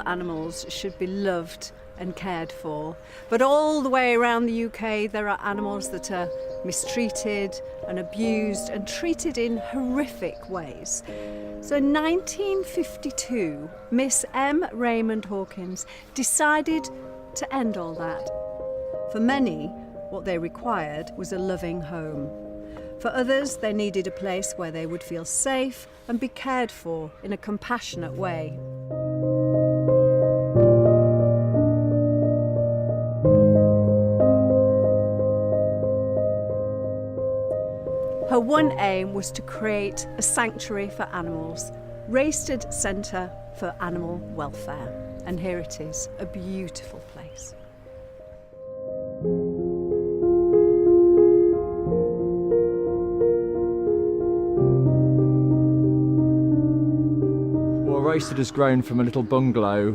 animals should be loved and cared for. But all the way around the UK, there are animals that are mistreated and abused and treated in horrific ways. So in 1952, Miss M. Raymond Hawkins decided to end all that. For many, what they required was a loving home. For others, they needed a place where they would feel safe and be cared for in a compassionate way. Her one aim was to create a sanctuary for animals, Raystede Centre for Animal Welfare. And here it is, a beautiful place. Well, Raystede has grown from a little bungalow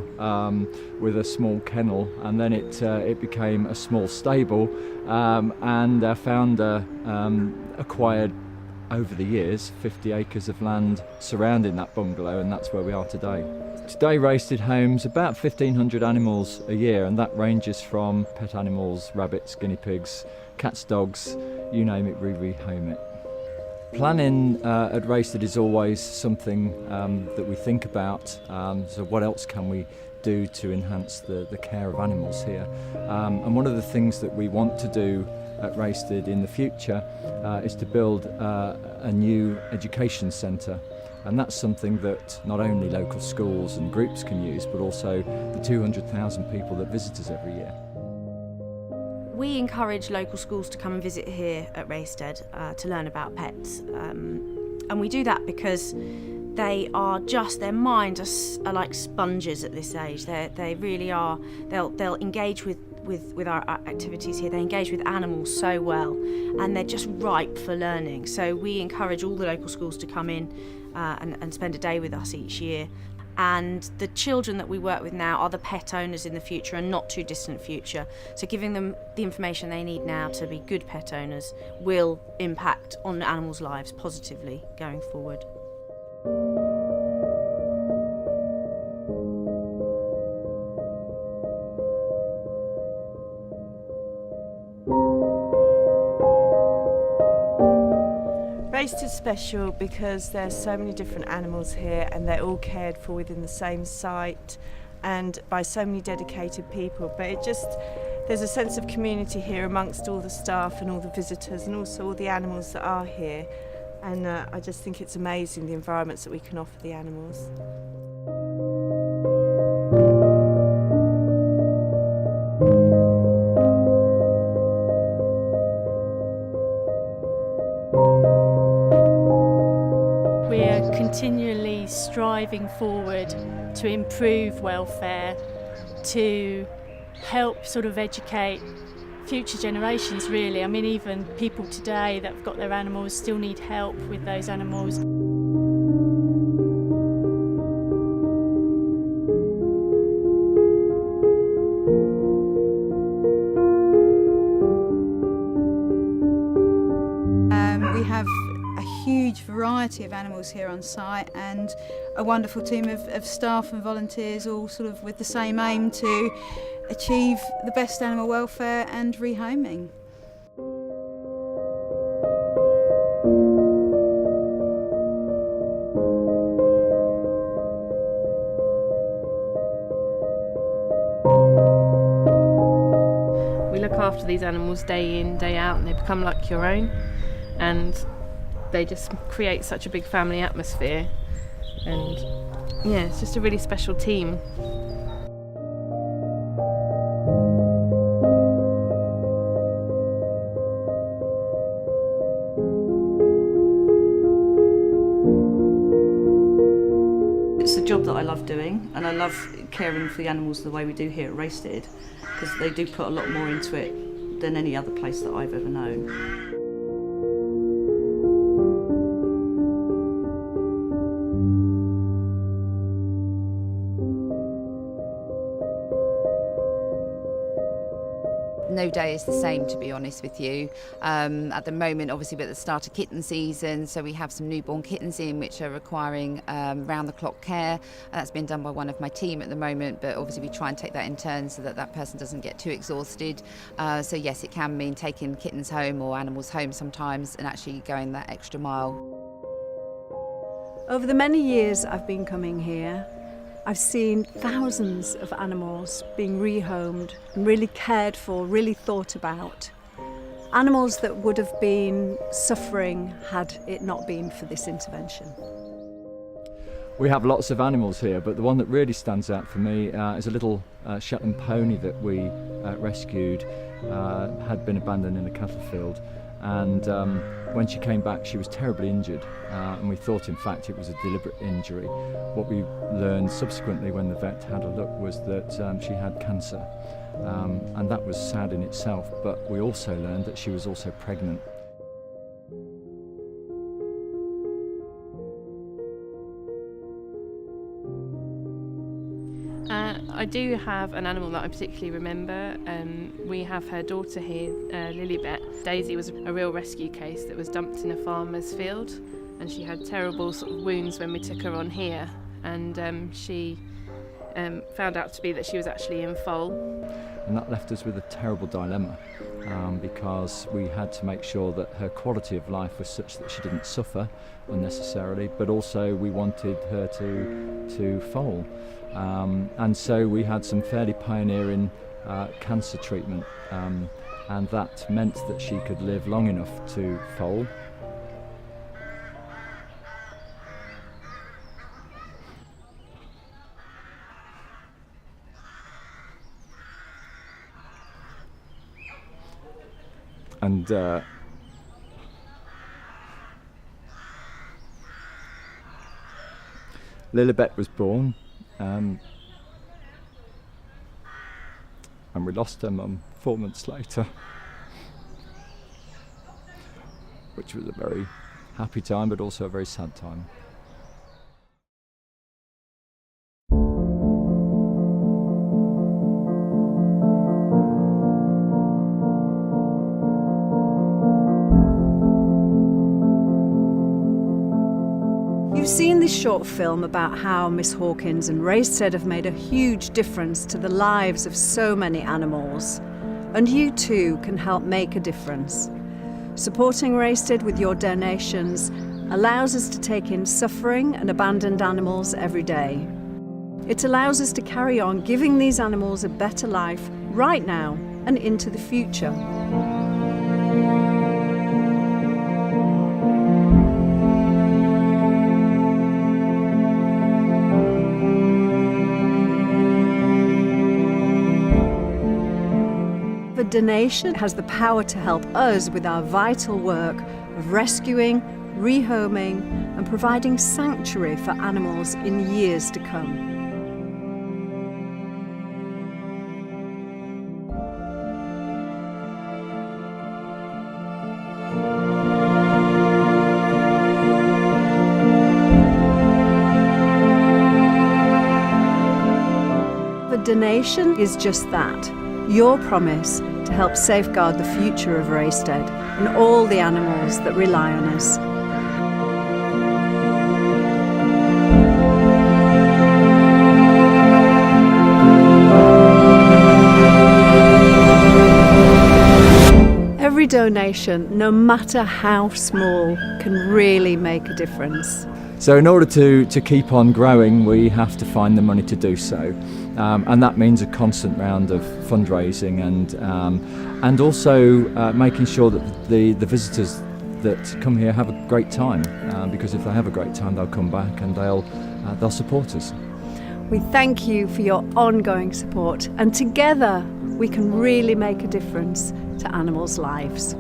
with a small kennel, and then it became a small stable, and our founder acquired over the years 50 acres of land surrounding that bungalow, and that's where we are today. Today Raystede homes about 1,500 animals a year, and that ranges from pet animals, rabbits, guinea pigs, cats, dogs, you name it, we rehome it. Planning at Raystede is always something that we think about, so what else can we do to enhance the care of animals here? And one of the things that we want to do at Raystede in the future is to build a new education centre, and that's something that not only local schools and groups can use, but also the 200,000 people that visit us every year. We encourage local schools to come and visit here at Raystede to learn about pets, and we do that because they are just, their minds are like sponges at this age. They really are. They'll engage with our activities here. They engage with animals so well, and they're just ripe for learning. So we encourage all the local schools to come in and spend a day with us each year. And the children that we work with now are the pet owners in the future, and not too distant future. So giving them the information they need now to be good pet owners will impact on animals' lives positively going forward. Raystede's special because there's so many different animals here, and they're all cared for within the same site and by so many dedicated people. But there's a sense of community here amongst all the staff and all the visitors, and also all the animals that are here. And I just think it's amazing the environments that we can offer the animals. We're continually striving forward to improve welfare, to help sort of educate future generations, really. I mean, even people today that have got their animals still need help with those animals. We have a huge variety of animals here on site, and a wonderful team of staff and volunteers, all sort of with the same aim to achieve the best animal welfare and rehoming. We look after these animals day in, day out, and they become like your own, and they just create such a big family atmosphere, and yeah, it's just a really special team. It's a job that I love doing, and I love caring for the animals the way we do here at Raystede, because they do put a lot more into it than any other place that I've ever known. no day is the same, to be honest with you. At the moment, obviously, we're at the start of kitten season, so we have some newborn kittens in which are requiring round-the-clock care. And that's been done by one of my team at the moment, but obviously we try and take that in turn so that that person doesn't get too exhausted. So yes, it can mean taking kittens home or animals home sometimes and actually going that extra mile. Over the many years I've been coming here, I've seen thousands of animals being rehomed and really cared for, really thought about. Animals that would have been suffering had it not been for this intervention. We have lots of animals here, but the one that really stands out for me is a little Shetland pony that we rescued, had been abandoned in a cattle field. And when she came back, she was terribly injured, and we thought, in fact, it was a deliberate injury. What we learned subsequently when the vet had a look was that she had cancer, and that was sad in itself, but we also learned that she was also pregnant. I do have an animal that I particularly remember. We have her daughter here, Lilybet. Daisy was a real rescue case that was dumped in a farmer's field, and she had terrible sort of wounds when we took her on here, and she found out to be that she was actually in foal. And that left us with a terrible dilemma, because we had to make sure that her quality of life was such that she didn't suffer unnecessarily, but also we wanted her to foal. And so we had some fairly pioneering cancer treatment, and that meant that she could live long enough to foal. And Lilybet was born, and we lost her mum 4 months later, which was a very happy time but also a very sad time. You've seen this short film about how Miss Hawkins and Raystede have made a huge difference to the lives of so many animals. And you too can help make a difference. Supporting Raystede with your donations allows us to take in suffering and abandoned animals every day. It allows us to carry on giving these animals a better life right now and into the future. The donation has the power to help us with our vital work of rescuing, rehoming and providing sanctuary for animals in years to come. The donation is just that, your promise to help safeguard the future of Raystede and all the animals that rely on us. Every donation, no matter how small, can really make a difference. So in order to keep on growing, we have to find the money to do so. And that means a constant round of fundraising and also making sure that the visitors that come here have a great time, because if they have a great time they'll come back and they'll support us. We thank you for your ongoing support, and together we can really make a difference to animals' lives.